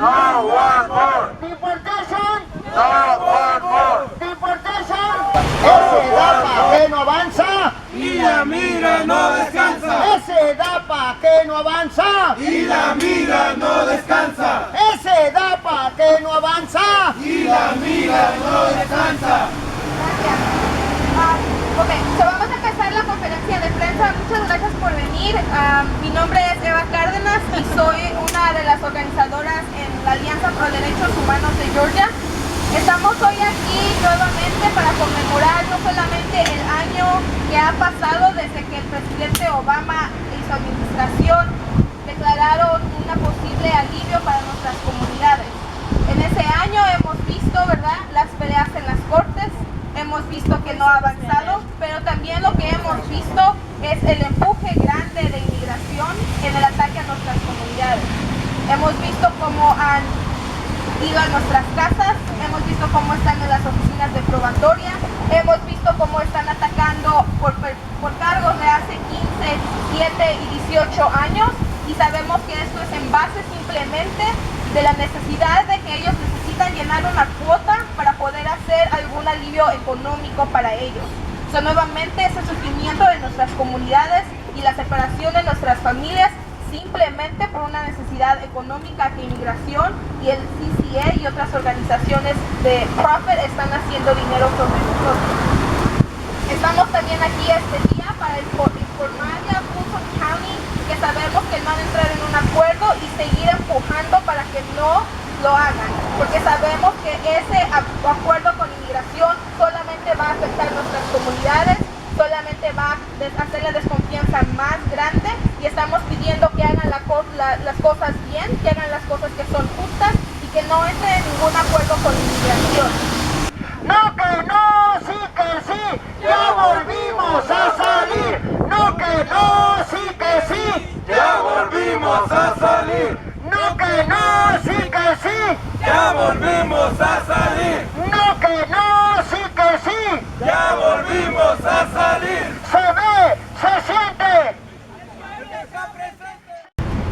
No one more. Deportation. No one more. Deportation. Ese DAPA que no avanza. Y la mira no descansa. Ese DAPA que no avanza. Y la mira no descansa. Ese DAPA que no avanza. Y la mira no descansa. Gracias. Vamos a empezar la conferencia de prensa. Muchas gracias por venir. Mi nombre es Eva Cárdenas y soy una de las organizadoras en la Alianza por Derechos Humanos de Georgia. Estamos hoy aquí nuevamente para conmemorar no solamente el año que ha pasado desde que el presidente Obama y su administración declararon un posible alivio para nuestras comunidades. En ese año hemos visto, ¿verdad?, las peleas en las cortes, hemos visto que no ha avanzado, pero también lo que hemos visto es el empuje grande de inmigración en el ataque a nuestras comunidades. Hemos visto cómo han ido a nuestras casas, hemos visto cómo están en las oficinas de probatoria, hemos visto cómo están atacando por cargos de hace 15, 17 y 18 años, y sabemos que esto es en base simplemente de la necesidad de que ellos necesitan llenar una cuota para poder hacer algún alivio económico para ellos. Nuevamente ese sufrimiento de nuestras comunidades y la separación de nuestras familias simplemente por una necesidad económica que inmigración y el CCA y otras organizaciones de profit están haciendo dinero sobre nosotros. Estamos también aquí este día para informarle a Fulton County que sabemos que no van a entrar en un acuerdo y seguir empujando para que no lo hagan, porque sabemos que ese acuerdo con inmigración solamente va a afectar nuestras comunidades, solamente va a hacer la desconfianza más grande, y estamos pidiendo que hagan las cosas bien, que hagan las cosas que son justas y que no entren en ningún acuerdo con inmigración. No que no, sí que sí, ya volvimos a salir. No que no, sí que sí, Ya volvimos a salir. no que no, sí que sí, Ya volvimos a salir. no que no, sí que sí, Ya volvimos a salir. se ve, se siente.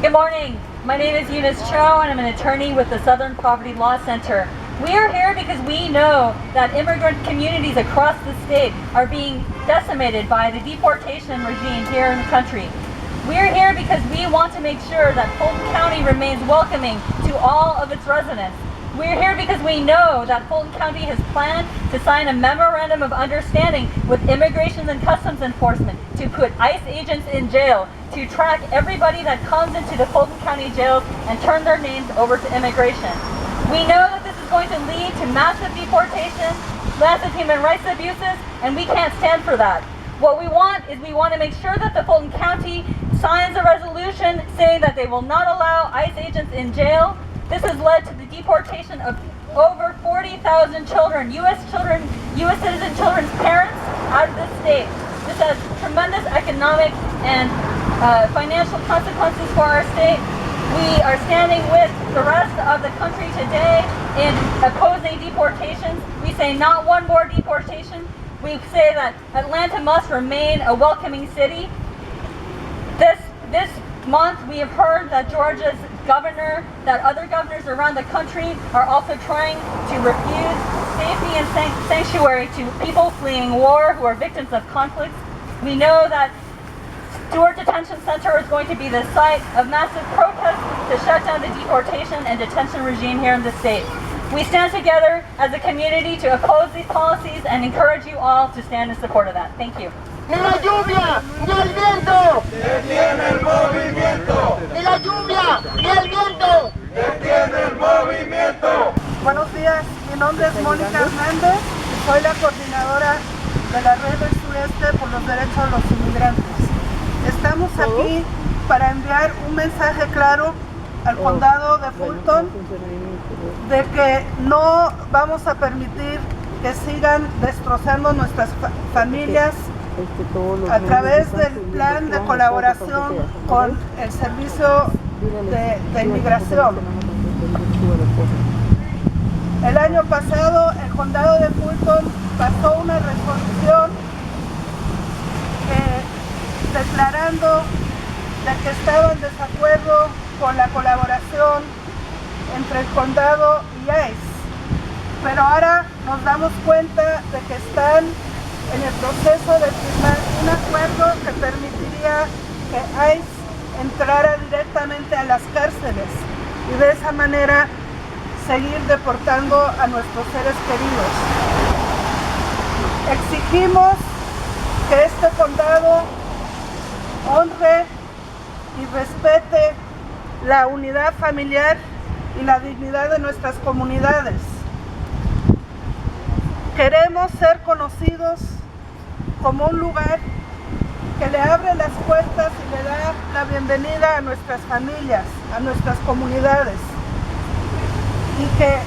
Good morning. My name is Eunice Cho and I'm an attorney with the Southern Poverty Law Center. We are here because we know that immigrant communities across the state are being decimated by the deportation regime here in the country. We are here because we want to make sure that Fulton County remains welcoming to all of its residents. We are here because we know that Fulton County has planned to sign a memorandum of understanding with Immigration and Customs Enforcement to put ICE agents in jail to track everybody that comes into the Fulton County jails and turn their names over to immigration. We know that this is going to lead to massive deportation, massive human rights abuses, and we can't stand for that. What we want is we want to make sure that the Fulton County signs a resolution saying that they will not allow ICE agents in jail. This has led to the deportation of over 40,000 children, U.S. citizen children's parents out of the state. This has tremendous economic and financial consequences for our state. We are standing with the rest of the country today in opposing deportations. We say not one more deportation. We say that Atlanta must remain a welcoming city. This month we have heard that Georgia's governor, that other governors around the country are also trying to refuse safety and sanctuary to people fleeing war who are victims of conflicts. We know that Stewart Detention Center is going to be the site of massive protests to shut down the deportation and detention regime here in the state. We stand together as a community to oppose these policies and encourage you all to stand in support of that. Thank you. Ni la lluvia, ni el viento, Detiene el movimiento. ni la lluvia, ni el viento. Detiene el movimiento. Buenos días, mi nombre es Mónica Hernández y soy la coordinadora de la Red del Sureste por los Derechos de los Inmigrantes. Estamos aquí para enviar un mensaje claro al condado de Fulton de que no vamos a permitir que sigan destrozando nuestras familias a través del plan de colaboración con el Servicio de Inmigración. El año pasado el condado de Fulton pasó una resolución declarando de que estaba en desacuerdo con la colaboración entre el condado y ICE. Pero ahora nos damos cuenta de que están en el proceso de firmar un acuerdo que permitiría que ICE entrara directamente a las cárceles y de esa manera seguir deportando a nuestros seres queridos. Exigimos que este condado honre y respete la unidad familiar y la dignidad de nuestras comunidades. Queremos ser conocidos como un lugar que le abre las puertas y le da la bienvenida a nuestras familias, a nuestras comunidades, y que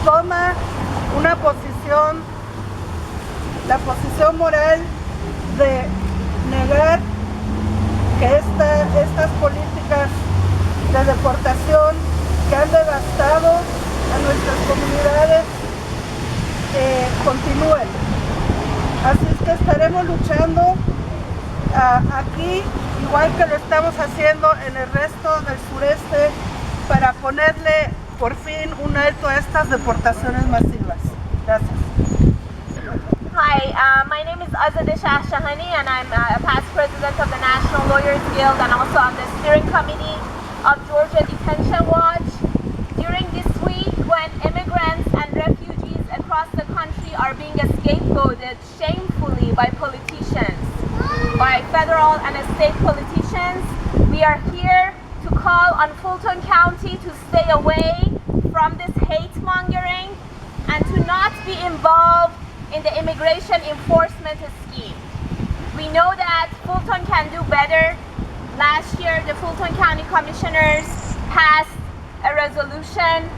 toma una posición, la posición moral de negar que estas políticas de deportación que han devastado a nuestras comunidades continúen. Así es que estaremos luchando aquí, igual que lo estamos haciendo en el resto del sureste, para ponerle por fin un alto a estas deportaciones masivas. Gracias. Hi, my name is Azadisha Shahani and I'm a past president of the National Lawyers Guild and also on the steering committee of Georgia Detention Watch. During this week, when immigrants and refugees across the country are being scapegoated shamefully by politicians, by federal and state politicians, we are here to call on Fulton County to stay away from this hate mongering and to not be involved in the immigration enforcement scheme. We know that Fulton can do better. Last year, the Fulton County Commissioners passed a resolution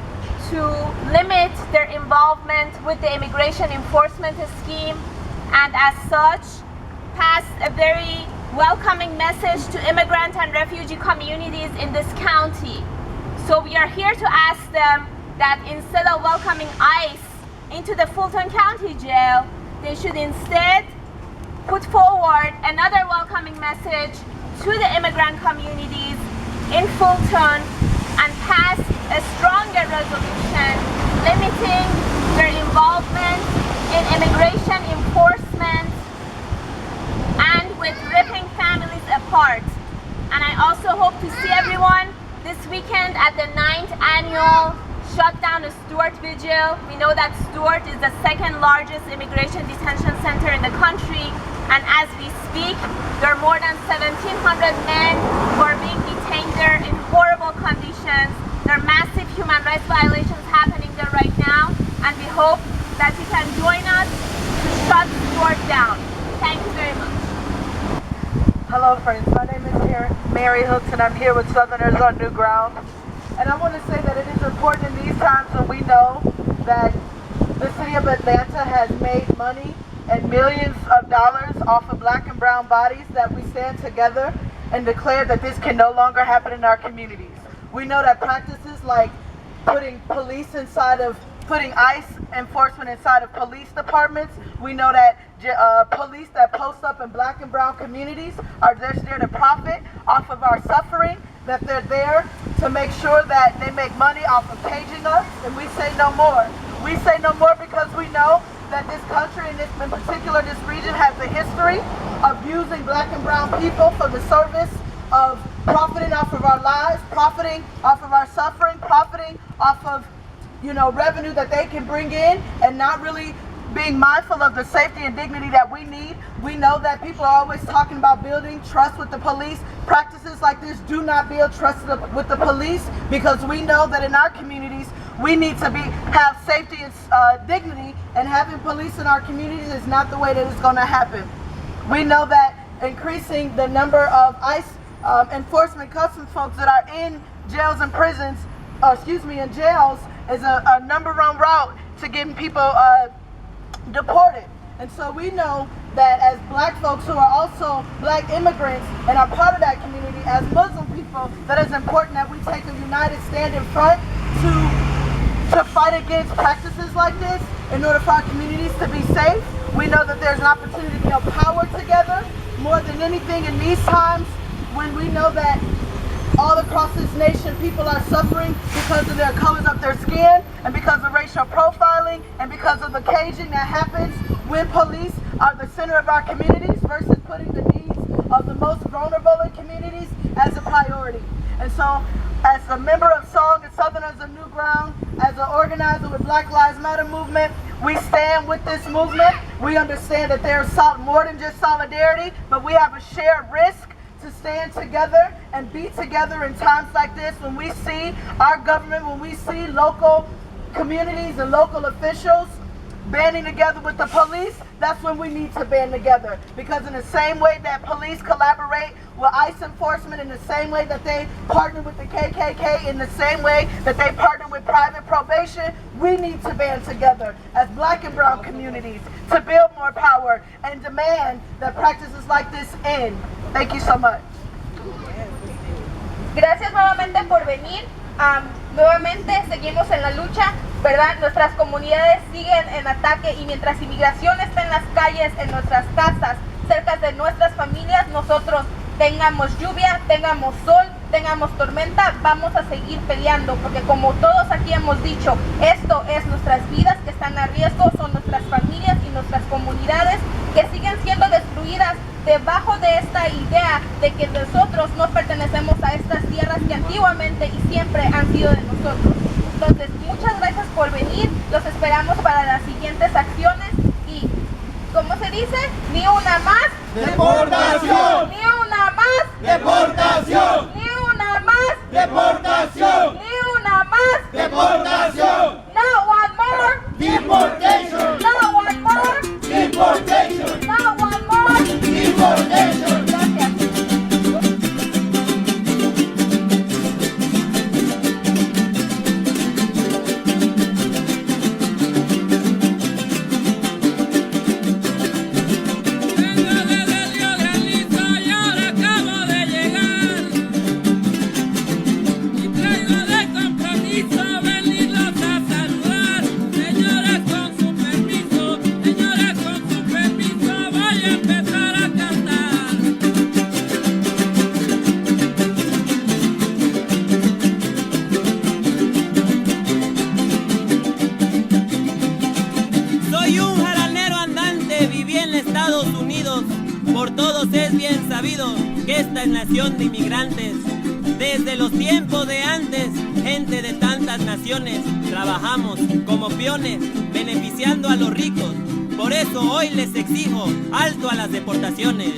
to limit their involvement with the immigration enforcement scheme, and as such, passed a very welcoming message to immigrant and refugee communities in this county. So we are here to ask them that instead of welcoming ICE into the Fulton County Jail, they should instead put forward another welcoming message to the immigrant communities in Fulton and pass a stronger resolution limiting their involvement in immigration enforcement and with ripping families apart. And I also hope to see everyone this weekend at the 9th annual Shutdown Stewart Vigil. We know that Stewart is the second largest immigration detention center in the country, and as we speak, there are more than 1,700 men who are being detained there in horrible conditions. There are massive human rights violations happening there right now, and we hope that you can join us to shut Stewart down. Thank you very much. Hello friends, my name is Mary Hooks and I'm here with Southerners on New Ground. And I want to say that it is important in these times when we know that the city of Atlanta has made money and millions of dollars off of black and brown bodies, that we stand together and declare that this can no longer happen in our communities. We know that practices like putting ICE enforcement inside of police departments, we know that police that post up in black and brown communities are just there to profit off of our suffering, that they're there to make sure that they make money off of caging us, and we say no more. We say no more because we know that this country, and in particular this region, has a history of using black and brown people for the service of profiting off of our lives, profiting off of our suffering, profiting off of revenue that they can bring in, and not really being mindful of the safety and dignity that we need. We know that people are always talking about building trust with the police. Practices like this do not build trust with the police, because we know that in our communities we need to have safety and dignity, and having police in our communities is not the way that it's going to happen. We know that increasing the number of ICE enforcement customs folks that are in jails and prisons, in jails, is a number one route to getting people deported. And so we know that as black folks who are also black immigrants and are part of that community, as Muslim people, that it's important that we take a united stand in front to fight against practices like this in order for our communities to be safe. We know that there's an opportunity to power together more than anything in these times, when we know that all across this nation, people are suffering because of their colors of their skin and because of racial profiling and because of the caging that happens when police are the center of our communities versus putting the needs of the most vulnerable in communities as a priority. And so, as a member of SONG and Southerners of New Ground, as an organizer with Black Lives Matter movement, we stand with this movement. We understand that there's more than just solidarity, but we have a shared risk to stand together and be together in times like this when we see our government, when we see local communities and local officials banding together with the police. That's when we need to band together, because in the same way that police collaborate with ICE enforcement, in the same way that they partner with the KKK, in the same way that they partner with private probation, we need to band together as Black and brown communities to build more power and demand that practices like this end. Thank you so much. Gracias nuevamente por venir. Nuevamente seguimos en la lucha, ¿verdad? Nuestras comunidades siguen en ataque y mientras inmigración está en las calles, en nuestras casas, cerca de nuestras familias, nosotros tengamos lluvia, tengamos sol, tengamos tormenta, vamos a seguir peleando, porque como todos aquí hemos dicho, esto es nuestras vidas que están a riesgo, son nuestras familias y nuestras comunidades que siguen siendo destruidas debajo de esta idea de que nosotros no pertenecemos a estas tierras que antiguamente y siempre han sido de nosotros. Entonces, muchas gracias por venir, los esperamos para las siguientes acciones y, ¿cómo se dice? Ni una más. ¡Deportación! Ni una más. ¡Deportación! Ni una más. ¡Deportación! Ni una más. ¡Deportación! Not one more. ¡Deportation! Not one more. ¡Deportation! Not one more. ¡Deportation! Gracias. Por todos es bien sabido que esta es nación de inmigrantes. Desde los tiempos de antes, gente de tantas naciones, trabajamos como peones, beneficiando a los ricos. Por eso hoy les exijo alto a las deportaciones.